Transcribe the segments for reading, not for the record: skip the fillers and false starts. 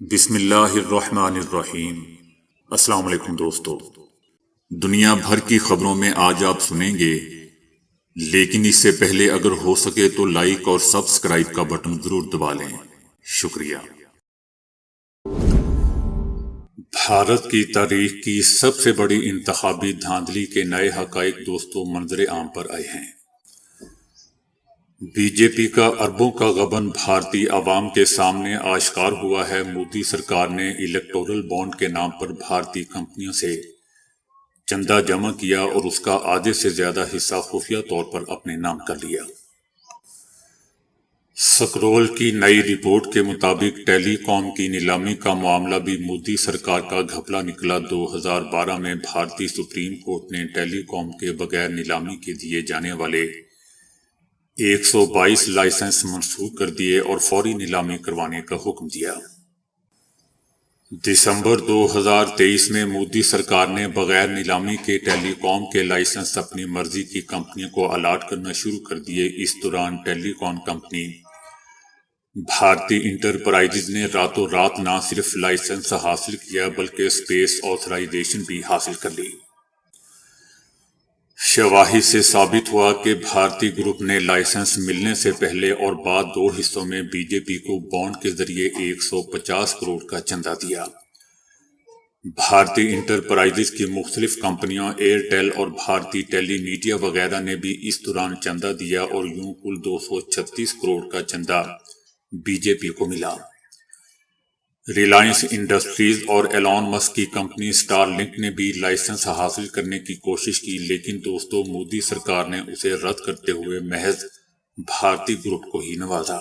بسم اللہ الرحمن الرحیم۔ السلام علیکم دوستو، دنیا بھر کی خبروں میں آج آپ سنیں گے، لیکن اس سے پہلے اگر ہو سکے تو لائک اور سبسکرائب کا بٹن ضرور دبا لیں۔ شکریہ۔ بھارت کی تاریخ کی سب سے بڑی انتخابی دھاندلی کے نئے حقائق دوستو منظر عام پر آئے ہیں۔ بی جے پی کا اربوں کا غبن بھارتی عوام کے سامنے آشکار ہوا ہے۔ مودی سرکار نے الیکٹورل بانڈ کے نام پر بھارتی کمپنیوں سے چندہ جمع کیا اور اس کا آدھے سے زیادہ حصہ خفیہ طور پر اپنے نام کر لیا۔ سکرول کی نئی رپورٹ کے مطابق ٹیلی کام کی نیلامی کا معاملہ بھی مودی سرکار کا گھپلا نکلا۔ 2012 میں بھارتی سپریم کورٹ نے ٹیلی کام کے بغیر نیلامی کے دیے جانے والے 122 لائسنس منسوخ کر دیے اور فوری نیلامی کروانے کا حکم دیا۔ دسمبر 2023 میں مودی سرکار نے بغیر نیلامی کے ٹیلی کام کے لائسنس اپنی مرضی کی کمپنیوں کو الاٹ کرنا شروع کر دیے۔ اس دوران ٹیلی کام کمپنی بھارتی انٹرپرائزز نے راتوں رات نہ صرف لائسنس حاصل کیا بلکہ اسپیس آتھرائزیشن بھی حاصل کر لی۔ شواہد سے ثابت ہوا کہ بھارتی گروپ نے لائسنس ملنے سے پہلے اور بعد دو حصوں میں بی جے پی کو بانڈ کے ذریعے 150 کروڑ کا چندہ دیا۔ بھارتی انٹرپرائزز کی مختلف کمپنیوں ایئرٹیل اور بھارتی ٹیلی میڈیا وغیرہ نے بھی اس دوران چندہ دیا اور یوں کل 236 کروڑ کا چندہ بی جے پی کو ملا۔ ریلائنس انڈسٹریز اور ایلان مسک کی کمپنی اسٹار لنک نے بھی لائسنس حاصل کرنے کی کوشش کی، لیکن دوستو مودی سرکار نے اسے رد کرتے ہوئے محض بھارتی گروپ کو ہی نوازا۔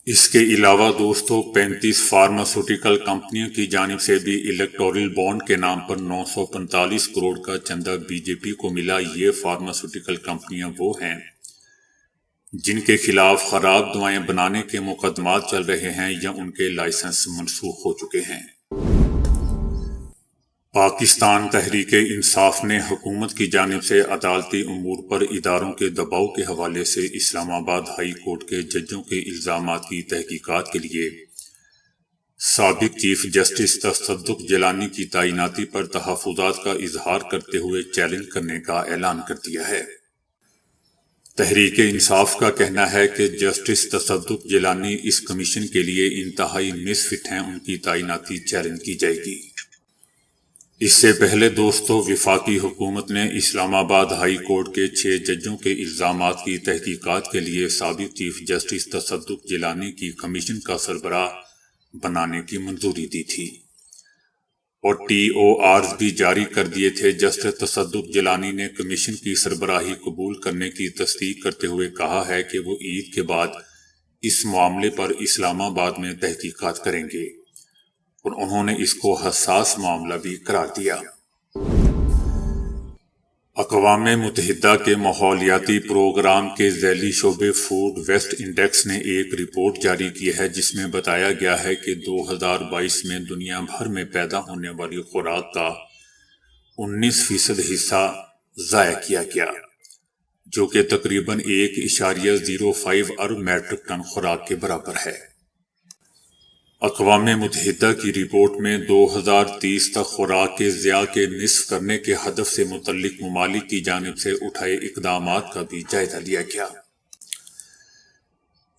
اس کے علاوہ دوستو 35 فارماسیوٹیکل کمپنیوں کی جانب سے بھی الیکٹورل بانڈ کے نام پر 945 کروڑ کا چندہ بی جے پی کو ملا۔ یہ فارماسیوٹیکل کمپنیاں وہ ہیں جن کے خلاف خراب دوائیں بنانے کے مقدمات چل رہے ہیں یا ان کے لائسنس منسوخ ہو چکے ہیں۔ پاکستان تحریک انصاف نے حکومت کی جانب سے عدالتی امور پر اداروں کے دباؤ کے حوالے سے اسلام آباد ہائی کورٹ کے ججوں کے الزامات کی تحقیقات کے لیے سابق چیف جسٹس تصدق جیلانی کی تعیناتی پر تحفظات کا اظہار کرتے ہوئے چیلنج کرنے کا اعلان کر دیا ہے۔ تحریک انصاف کا کہنا ہے کہ جسٹس تصدق جیلانی اس کمیشن کے لیے انتہائی مسفٹ ہیں، ان کی تعیناتی چیلنج کی جائے گی۔ اس سے پہلے دوستو وفاقی حکومت نے اسلام آباد ہائی کورٹ کے 6 ججوں کے الزامات کی تحقیقات کے لیے سابق چیف جسٹس تصدق جیلانی کی کمیشن کا سربراہ بنانے کی منظوری دی تھی اور ٹی او آرز بھی جاری کر دیے تھے۔ جسٹس تصدق جیلانی نے کمیشن کی سربراہی قبول کرنے کی تصدیق کرتے ہوئے کہا ہے کہ وہ عید کے بعد اس معاملے پر اسلام آباد میں تحقیقات کریں گے اور انہوں نے اس کو حساس معاملہ بھی قرار دیا۔ اقوام متحدہ کے ماحولیاتی پروگرام کے ذیلی شعبے فوڈ ویسٹ انڈیکس نے ایک رپورٹ جاری کی ہے جس میں بتایا گیا ہے کہ 2022 میں دنیا بھر میں پیدا ہونے والی خوراک کا 19% حصہ ضائع کیا گیا، جو کہ تقریباً 1.05 ارب میٹرک ٹن خوراک کے برابر ہے۔ اقوام متحدہ کی رپورٹ میں 2030 تک خوراک کے ضیاع کے نصف کرنے کے ہدف سے متعلق ممالک کی جانب سے اٹھائے اقدامات کا بھی جائزہ لیا گیا۔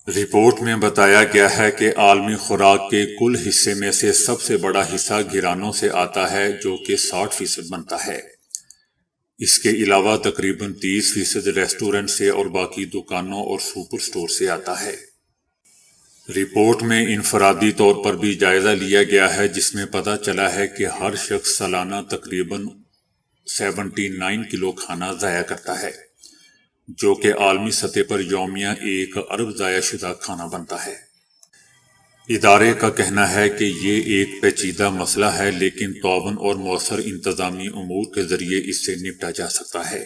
رپورٹ میں بتایا گیا ہے کہ عالمی خوراک کے کل حصے میں سے سب سے بڑا حصہ گھرانوں سے آتا ہے، جو کہ 60% بنتا ہے۔ اس کے علاوہ تقریباً 30% ریسٹورنٹ سے اور باقی دکانوں اور سپر سٹور سے آتا ہے۔ رپورٹ میں انفرادی طور پر بھی جائزہ لیا گیا ہے، جس میں پتہ چلا ہے کہ ہر شخص سالانہ تقریباً 79 کلو کھانا ضائع کرتا ہے، جو کہ عالمی سطح پر یومیہ 1 ارب ضائع شدہ کھانا بنتا ہے۔ ادارے کا کہنا ہے کہ یہ ایک پیچیدہ مسئلہ ہے، لیکن تعاون اور مؤثر انتظامی امور کے ذریعے اس سے نپٹا جا سکتا ہے۔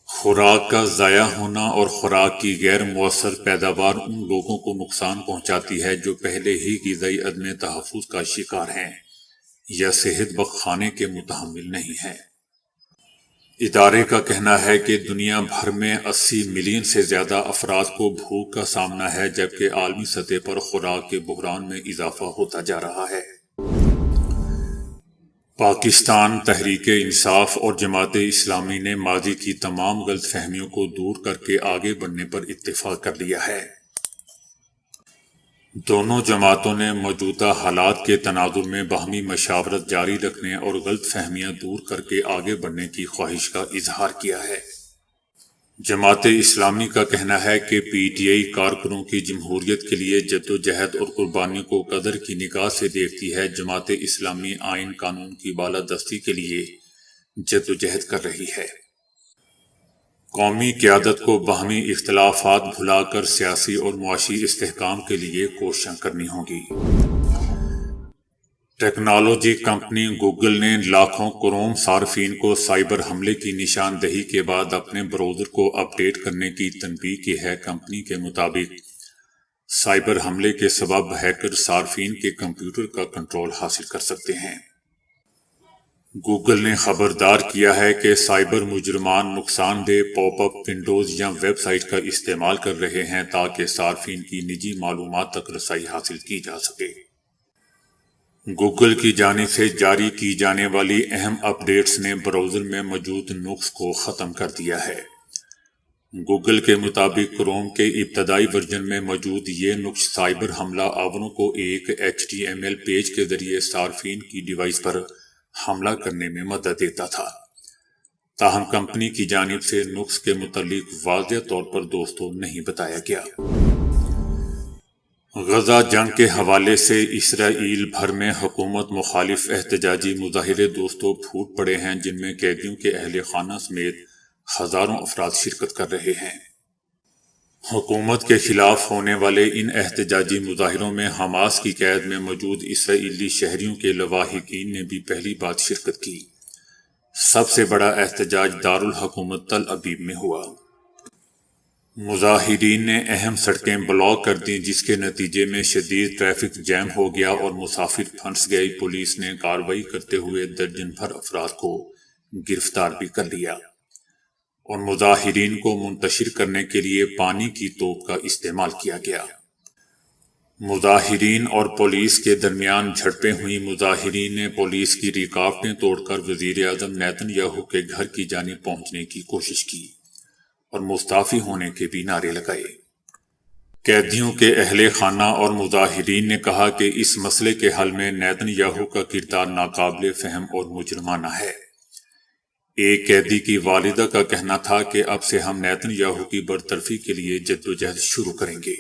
خوراک کا ضائع ہونا اور خوراک کی غیر مؤثر پیداوار ان لوگوں کو نقصان پہنچاتی ہے جو پہلے ہی غذائی عدم تحفظ کا شکار ہیں یا صحت بخش کھانے کے متحمل نہیں ہیں۔ ادارے کا کہنا ہے کہ دنیا بھر میں 80 ملین سے زیادہ افراد کو بھوک کا سامنا ہے، جبکہ عالمی سطح پر خوراک کے بحران میں اضافہ ہوتا جا رہا ہے۔ پاکستان تحریک انصاف اور جماعت اسلامی نے ماضی کی تمام غلط فہمیوں کو دور کر کے آگے بڑھنے پر اتفاق کر لیا ہے۔ دونوں جماعتوں نے موجودہ حالات کے تناظر میں باہمی مشاورت جاری رکھنے اور غلط فہمیاں دور کر کے آگے بڑھنے کی خواہش کا اظہار کیا ہے۔ جماعت اسلامی کا کہنا ہے کہ پی ٹی آئی کارکنوں کی جمہوریت کے لیے جدوجہد اور قربانی کو قدر کی نگاہ سے دیکھتی ہے۔ جماعت اسلامی آئین قانون کی بالادستی کے لیے جدوجہد کر رہی ہے۔ قومی قیادت کو باہمی اختلافات بھلا کر سیاسی اور معاشی استحکام کے لیے کوششیں کرنی ہوں گی۔ ٹیکنالوجی کمپنی گوگل نے لاکھوں کروم صارفین کو سائبر حملے کی نشاندہی کے بعد اپنے براؤزر کو اپ ڈیٹ کرنے کی تنبیہ کی ہے۔ کمپنی کے مطابق سائبر حملے کے سبب ہیکر صارفین کے کمپیوٹر کا کنٹرول حاصل کر سکتے ہیں۔ گوگل نے خبردار کیا ہے کہ سائبر مجرمان نقصان دہ پاپ اپ ونڈوز یا ویب سائٹ کا استعمال کر رہے ہیں تاکہ صارفین کی نجی معلومات تک رسائی حاصل کی جا سکے۔ گوگل کی جانب سے جاری کی جانے والی اہم اپ ڈیٹس نے براؤزر میں موجود نقص کو ختم کر دیا ہے۔ گوگل کے مطابق کروم کے ابتدائی ورژن میں موجود یہ نقص سائبر حملہ آوروں کو ایک HTML پیج کے ذریعے صارفین کی ڈیوائس پر حملہ کرنے میں مدد دیتا تھا۔ تاہم کمپنی کی جانب سے نقص کے متعلق واضح طور پر دوستوں نہیں بتایا گیا۔ غزہ جنگ کے حوالے سے اسرائیل بھر میں حکومت مخالف احتجاجی مظاہرے دوستوں پھوٹ پڑے ہیں، جن میں قیدیوں کے اہل خانہ سمیت ہزاروں افراد شرکت کر رہے ہیں۔ حکومت کے خلاف ہونے والے ان احتجاجی مظاہروں میں حماس کی قید میں موجود اسرائیلی شہریوں کے لواحقین نے بھی پہلی بار شرکت کی۔ سب سے بڑا احتجاج دارالحکومت تل ابیب میں ہوا۔ مظاہرین نے اہم سڑکیں بلاک کر دیں، جس کے نتیجے میں شدید ٹریفک جام ہو گیا اور مسافر پھنس گئے۔ پولیس نے کارروائی کرتے ہوئے درجن بھر افراد کو گرفتار بھی کر لیا اور مظاہرین کو منتشر کرنے کے لیے پانی کی توپ کا استعمال کیا گیا۔ مظاہرین اور پولیس کے درمیان جھڑپیں ہوئیں۔ مظاہرین نے پولیس کی رکاوٹیں توڑ کر وزیر اعظم نیتن یاہو کے گھر کی جانب پہنچنے کی کوشش کی اور مستعفی ہونے کے بھی نعرے لگائے۔ قیدیوں کے اہل خانہ اور مظاہرین نے کہا کہ اس مسئلے کے حل میں نیتن یاہو کا کردار ناقابل فہم اور مجرمانہ ہے۔ ایک قیدی کی والدہ کا کہنا تھا کہ اب سے ہم نیتن یاہو کی برطرفی کے لیے جدوجہد شروع کریں گے۔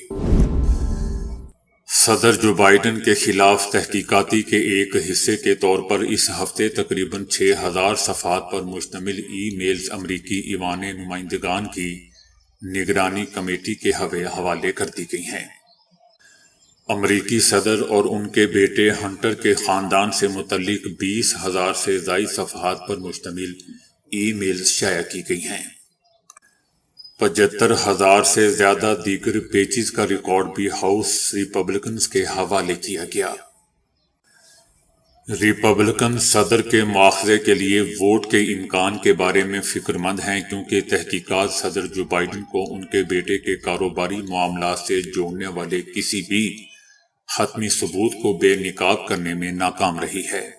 صدر جو بائیڈن کے خلاف تحقیقاتی کے ایک حصے کے طور پر اس ہفتے تقریباً 6000 صفحات پر مشتمل ای میلز امریکی ایوان نمائندگان کی نگرانی کمیٹی کے حوالے کر دی گئی ہیں۔ امریکی صدر اور ان کے بیٹے ہنٹر کے خاندان سے متعلق 20,000 سے زائد صفحات پر مشتمل ای میلز شائع کی گئی ہیں۔ 75,000 سے زیادہ دیگر پیجز کا ریکارڈ بھی ہاؤس ریپبلکنز کے حوالے کیا گیا۔ ریپبلکن صدر کے مواخذے کے لیے ووٹ کے امکان کے بارے میں فکر مند ہیں، کیونکہ تحقیقات صدر جو بائیڈن کو ان کے بیٹے کے کاروباری معاملات سے جوڑنے والے کسی بھی حتمی ثبوت کو بے نقاب کرنے میں ناکام رہی ہے۔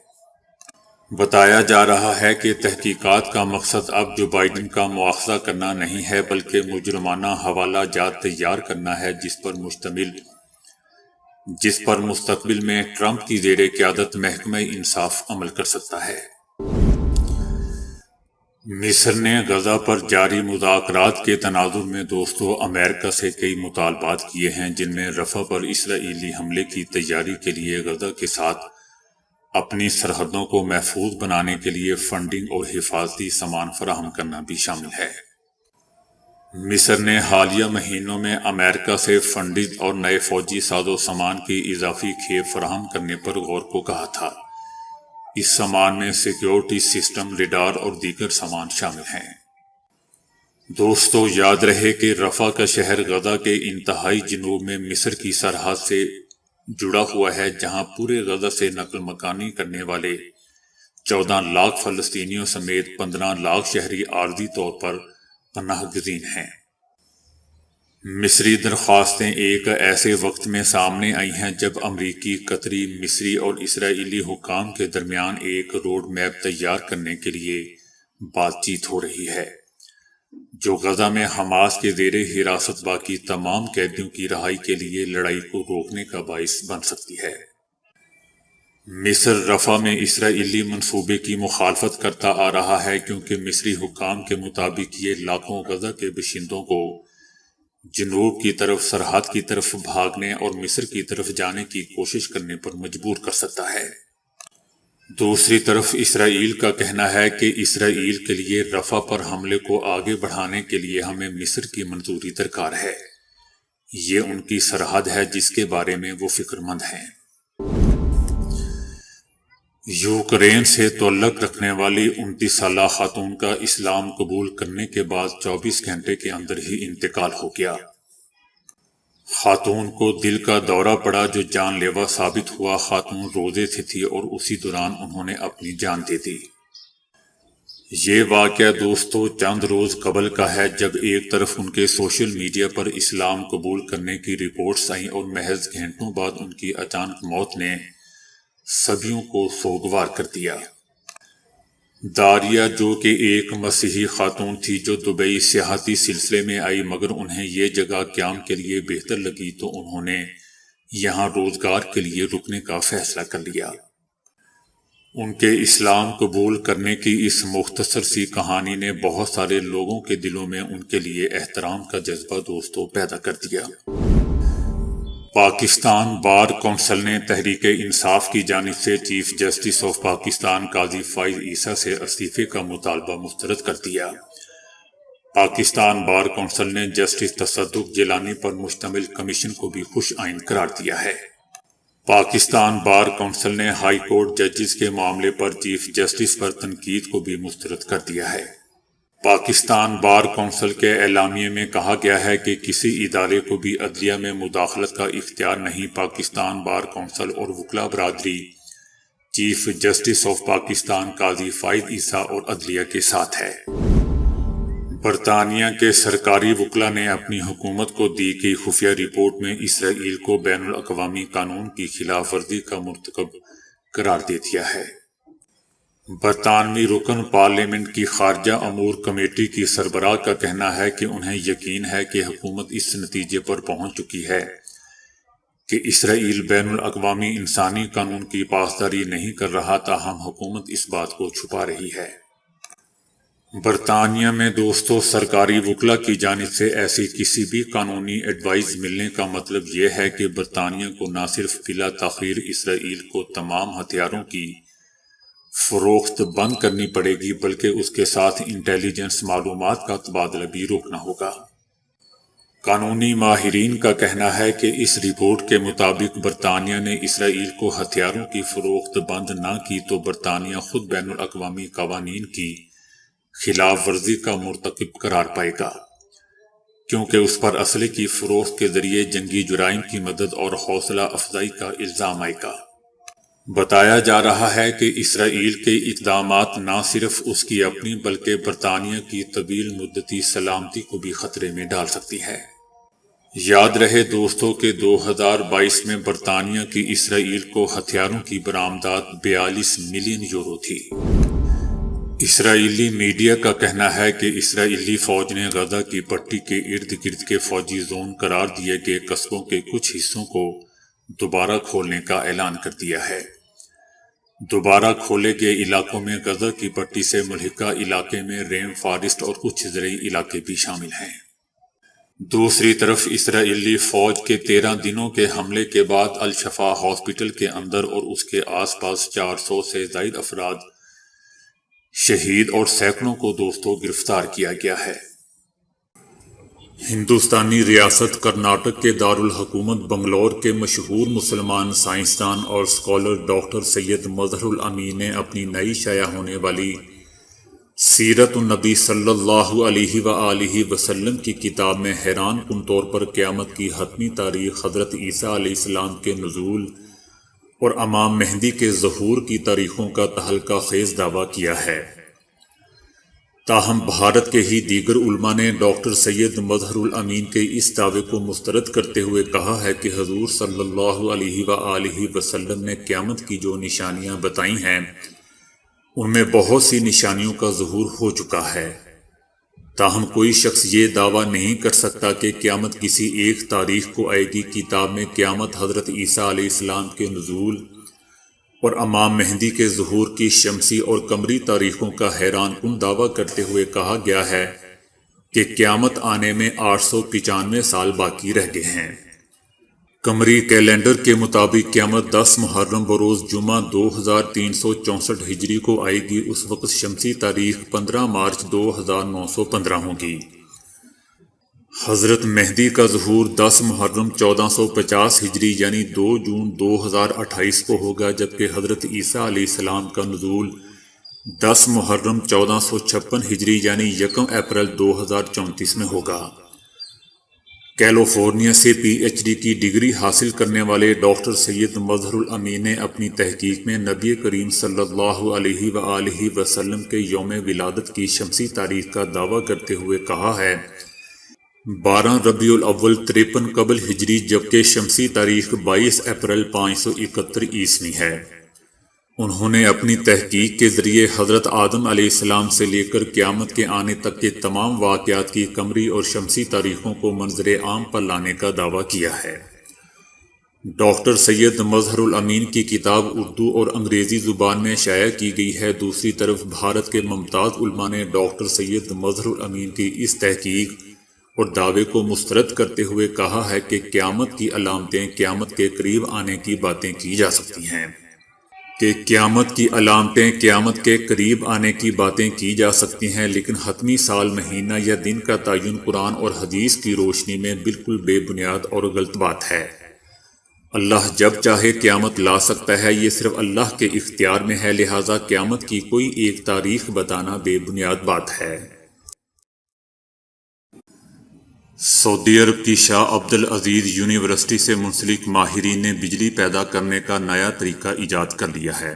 بتایا جا رہا ہے کہ تحقیقات کا مقصد اب جو بائیڈن کا مواخذہ کرنا نہیں ہے، بلکہ مجرمانہ حوالہ جات تیار کرنا ہے، جس پر مستقبل میں ٹرمپ کی زیر قیادت محکمہ انصاف عمل کر سکتا ہے۔ مصر نے غزہ پر جاری مذاکرات کے تناظر میں دوستوں امریکہ سے کئی مطالبات کیے ہیں، جن میں رفح پر اسرائیلی حملے کی تیاری کے لیے غزہ کے ساتھ اپنی سرحدوں کو محفوظ بنانے کے لیے فنڈنگ اور حفاظتی سامان فراہم کرنا بھی شامل ہے۔ مصر نے حالیہ مہینوں میں امریکہ سے فنڈز اور نئے فوجی ساز و سامان کی اضافی کھیپ فراہم کرنے پر غور کو کہا تھا۔ اس سامان میں سیکیورٹی سسٹم، ریڈار اور دیگر سامان شامل ہیں۔ دوستو، یاد رہے کہ رفح کا شہر غزہ کے انتہائی جنوب میں مصر کی سرحد سے جڑا ہوا ہے، جہاں پورے غزہ سے نقل مکانی کرنے والے 14 لاکھ فلسطینیوں سمیت 15 لاکھ شہری عارضی طور پر پناہ گزین ہیں۔ مصری درخواستیں ایک ایسے وقت میں سامنے آئی ہیں جب امریکی، قطری، مصری اور اسرائیلی حکام کے درمیان ایک روڈ میپ تیار کرنے کے لیے بات چیت ہو رہی ہے، جو غزہ میں حماس کے زیر حراست باقی تمام قیدیوں کی رہائی کے لیے لڑائی کو روکنے کا باعث بن سکتی ہے۔ مصر رفح میں اسرائیلی منصوبے کی مخالفت کرتا آ رہا ہے کیونکہ مصری حکام کے مطابق یہ لاکھوں غزہ کے باشندوں کو جنوب کی طرف سرحد کی طرف بھاگنے اور مصر کی طرف جانے کی کوشش کرنے پر مجبور کر سکتا ہے۔ دوسری طرف اسرائیل کا کہنا ہے کہ اسرائیل کے لیے رفح پر حملے کو آگے بڑھانے کے لیے ہمیں مصر کی منظوری درکار ہے۔ یہ ان کی سرحد ہے جس کے بارے میں وہ فکر مند ہیں۔ یوکرین سے تعلق رکھنے والی 29 سالہ خاتون کا اسلام قبول کرنے کے بعد 24 گھنٹے کے اندر ہی انتقال ہو گیا۔ خاتون کو دل کا دورہ پڑا جو جان لیوا ثابت ہوا۔ خاتون روزے سے تھی اور اسی دوران انہوں نے اپنی جان دے دی۔ یہ واقعہ دوستو چند روز قبل کا ہے جب ایک طرف ان کے سوشل میڈیا پر اسلام قبول کرنے کی رپورٹس آئیں اور محض گھنٹوں بعد ان کی اچانک موت نے سبھیوں کو سوگوار کر دیا۔ داریا جو کہ ایک مسیحی خاتون تھی جو دبئی سیاحتی سلسلے میں آئی، مگر انہیں یہ جگہ قیام کے لیے بہتر لگی تو انہوں نے یہاں روزگار کے لیے رکنے کا فیصلہ کر لیا۔ ان کے اسلام قبول کرنے کی اس مختصر سی کہانی نے بہت سارے لوگوں کے دلوں میں ان کے لیے احترام کا جذبہ دوستوں پیدا کر دیا۔ پاکستان بار کونسل نے تحریک انصاف کی جانب سے چیف جسٹس آف پاکستان قاضی فائز عیسیٰ سے استعفے کا مطالبہ مسترد کر دیا۔ پاکستان بار کونسل نے جسٹس تصدق جیلانی پر مشتمل کمیشن کو بھی خوش آئند قرار دیا ہے۔ پاکستان بار کونسل نے ہائی کورٹ ججز کے معاملے پر چیف جسٹس پر تنقید کو بھی مسترد کر دیا ہے۔ پاکستان بار کونسل کے اعلامیے میں کہا گیا ہے کہ کسی ادارے کو بھی عدلیہ میں مداخلت کا اختیار نہیں۔ پاکستان بار کونسل اور وکلاء برادری چیف جسٹس آف پاکستان قاضی فائز عیسیٰ اور عدلیہ کے ساتھ ہے۔ برطانیہ کے سرکاری وکلاء نے اپنی حکومت کو دی گئی خفیہ رپورٹ میں اسرائیل کو بین الاقوامی قانون کی خلاف ورزی کا مرتکب قرار دے دیا ہے۔ برطانوی رکن پارلیمنٹ کی خارجہ امور کمیٹی کی سربراہ کا کہنا ہے کہ انہیں یقین ہے کہ حکومت اس نتیجے پر پہنچ چکی ہے کہ اسرائیل بین الاقوامی انسانی قانون کی پاسداری نہیں کر رہا، تاہم حکومت اس بات کو چھپا رہی ہے۔ برطانیہ میں دوستو سرکاری وکلاء کی جانب سے ایسی کسی بھی قانونی ایڈوائز ملنے کا مطلب یہ ہے کہ برطانیہ کو نہ صرف بلا تاخیر اسرائیل کو تمام ہتھیاروں کی فروخت بند کرنی پڑے گی بلکہ اس کے ساتھ انٹیلیجنس معلومات کا تبادلہ بھی روکنا ہوگا۔ قانونی ماہرین کا کہنا ہے کہ اس رپورٹ کے مطابق برطانیہ نے اسرائیل کو ہتھیاروں کی فروخت بند نہ کی تو برطانیہ خود بین الاقوامی قوانین کی خلاف ورزی کا مرتکب قرار پائے گا، کیونکہ اس پر اسلحے کی فروخت کے ذریعے جنگی جرائم کی مدد اور حوصلہ افزائی کا الزام آئے گا۔ بتایا جا رہا ہے کہ اسرائیل کے اقدامات نہ صرف اس کی اپنی بلکہ برطانیہ کی طویل مدتی سلامتی کو بھی خطرے میں ڈال سکتی ہے۔ یاد رہے دوستوں کہ 2022 میں برطانیہ کی اسرائیل کو ہتھیاروں کی برآمدات 42 ملین یورو تھی۔ اسرائیلی میڈیا کا کہنا ہے کہ اسرائیلی فوج نے غزہ کی پٹی کے ارد گرد کے فوجی زون قرار دیے گئے قصبوں کے کچھ حصوں کو دوبارہ کھولنے کا اعلان کر دیا ہے۔ دوبارہ کھولے گئے علاقوں میں غزہ کی پٹی سے ملحقہ علاقے میں رین فارسٹ اور کچھ زرعی علاقے بھی شامل ہیں۔ دوسری طرف اسرائیلی فوج کے 13 دنوں کے حملے کے بعد الشفا ہاسپٹل کے اندر اور اس کے آس پاس 400 سے زائد افراد شہید اور سینکڑوں کو دوستوں گرفتار کیا گیا ہے۔ ہندوستانی ریاست کرناٹک کے دارالحکومت بنگلور کے مشہور مسلمان سائنسدان اور اسکالر ڈاکٹر سید مظہر الامین نے اپنی نئی شائع ہونے والی سیرت النبی صلی اللہ علیہ وآلہ وسلم کی کتاب میں حیران کن طور پر قیامت کی حتمی تاریخ حضرت عیسیٰ علیہ السلام کے نزول اور امام مہدی کے ظہور کی تاریخوں کا تہلکہ خیز دعویٰ کیا ہے۔ تاہم بھارت کے ہی دیگر علماء نے ڈاکٹر سید مظہر الامین کے اس دعوے کو مسترد کرتے ہوئے کہا ہے کہ حضور صلی اللہ علیہ وآلہ وسلم نے قیامت کی جو نشانیاں بتائی ہیں ان میں بہت سی نشانیوں کا ظہور ہو چکا ہے۔ تاہم کوئی شخص یہ دعویٰ نہیں کر سکتا کہ قیامت کسی ایک تاریخ کو آئے گی۔ کتاب میں قیامت حضرت عیسیٰ علیہ السلام کے نزول اور امام مہدی کے ظہور کی شمسی اور قمری تاریخوں کا حیران کن دعویٰ کرتے ہوئے کہا گیا ہے کہ قیامت آنے میں 895 سال باقی رہ گئے ہیں۔ قمری کیلنڈر کے مطابق قیامت 10 محرم بروز جمعہ 2364 ہجری کو آئے گی۔ اس وقت شمسی تاریخ 15 مارچ 2915 ہوگی۔ حضرت مہدی کا ظہور 10 محرم 1450 ہجری یعنی 2 جون 2028 کو ہوگا، جبکہ حضرت عیسیٰ علیہ السلام کا نزول 10 محرم 1456 ہجری یعنی 1 اپریل 2034 میں ہوگا۔ کیلیفورنیا سے پی ایچ ڈی کی ڈگری حاصل کرنے والے ڈاکٹر سید مظہر الامین نے اپنی تحقیق میں نبی کریم صلی اللہ علیہ وآلہ وسلم کے یوم ولادت کی شمسی تاریخ کا دعویٰ کرتے ہوئے کہا ہے 12 ربیع الاول 53 قبل ہجری، جبکہ شمسی تاریخ 22 اپریل 571 عیسوی ہے۔ انہوں نے اپنی تحقیق کے ذریعے حضرت آدم علیہ السلام سے لے کر قیامت کے آنے تک کے تمام واقعات کی قمری اور شمسی تاریخوں کو منظر عام پر لانے کا دعویٰ کیا ہے۔ ڈاکٹر سید مظہر الامین کی کتاب اردو اور انگریزی زبان میں شائع کی گئی ہے۔ دوسری طرف بھارت کے ممتاز علماء نے ڈاکٹر سید مظہر الامین کی اس تحقیق اور دعوے کو مسترد کرتے ہوئے کہا ہے کہ قیامت کی علامتیں قیامت کے قریب آنے کی باتیں کی جا سکتی ہیں قیامت کے قریب آنے کی باتیں کی جا سکتی ہیں، لیکن حتمی سال، مہینہ یا دن کا تعین قرآن اور حدیث کی روشنی میں بالکل بے بنیاد اور غلط بات ہے۔ اللہ جب چاہے قیامت لا سکتا ہے، یہ صرف اللہ کے اختیار میں ہے، لہٰذا قیامت کی کوئی ایک تاریخ بتانا بے بنیاد بات ہے۔ سعودی عرب کی شاہ عبدالعزیز یونیورسٹی سے منسلک ماہرین نے بجلی پیدا کرنے کا نیا طریقہ ایجاد کر لیا ہے،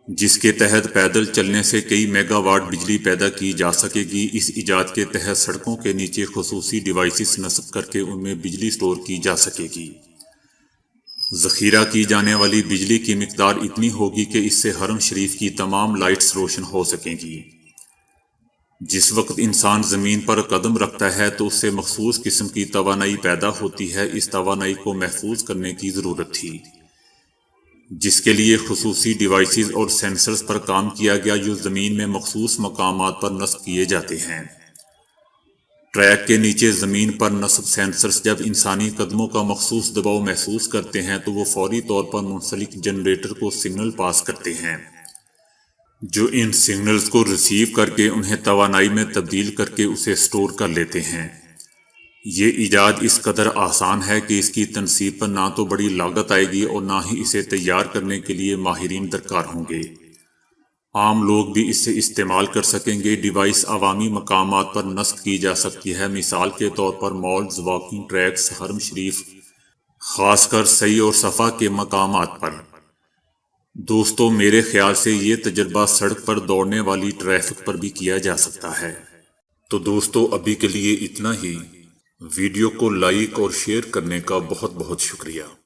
جس کے تحت پیدل چلنے سے کئی میگا واٹ بجلی پیدا کی جا سکے گی۔ اس ایجاد کے تحت سڑکوں کے نیچے خصوصی ڈیوائسز نصب کر کے ان میں بجلی سٹور کی جا سکے گی۔ ذخیرہ کی جانے والی بجلی کی مقدار اتنی ہوگی کہ اس سے حرم شریف کی تمام لائٹس روشن ہو سکیں گی۔ جس وقت انسان زمین پر قدم رکھتا ہے تو اس سے مخصوص قسم کی توانائی پیدا ہوتی ہے۔ اس توانائی کو محفوظ کرنے کی ضرورت تھی، جس کے لیے خصوصی ڈیوائسز اور سینسرز پر کام کیا گیا جو زمین میں مخصوص مقامات پر نصب کیے جاتے ہیں۔ ٹریک کے نیچے زمین پر نصب سینسرز جب انسانی قدموں کا مخصوص دباؤ محسوس کرتے ہیں تو وہ فوری طور پر منسلک جنریٹر کو سگنل پاس کرتے ہیں، جو ان سگنلز کو ریسیو کر کے انہیں توانائی میں تبدیل کر کے اسے سٹور کر لیتے ہیں۔ یہ ایجاد اس قدر آسان ہے کہ اس کی تنصیب پر نہ تو بڑی لاگت آئے گی اور نہ ہی اسے تیار کرنے کے لیے ماہرین درکار ہوں گے۔ عام لوگ بھی اس سے استعمال کر سکیں گے۔ ڈیوائس عوامی مقامات پر نصب کی جا سکتی ہے، مثال کے طور پر مالز، واکنگ ٹریکس، حرم شریف، خاص کر سعی اور صفا کے مقامات پر۔ دوستو، میرے خیال سے یہ تجربہ سڑک پر دوڑنے والی ٹریفک پر بھی کیا جا سکتا ہے۔ تو دوستو، ابھی کے لیے اتنا ہی۔ ویڈیو کو لائک اور شیئر کرنے کا بہت بہت شکریہ۔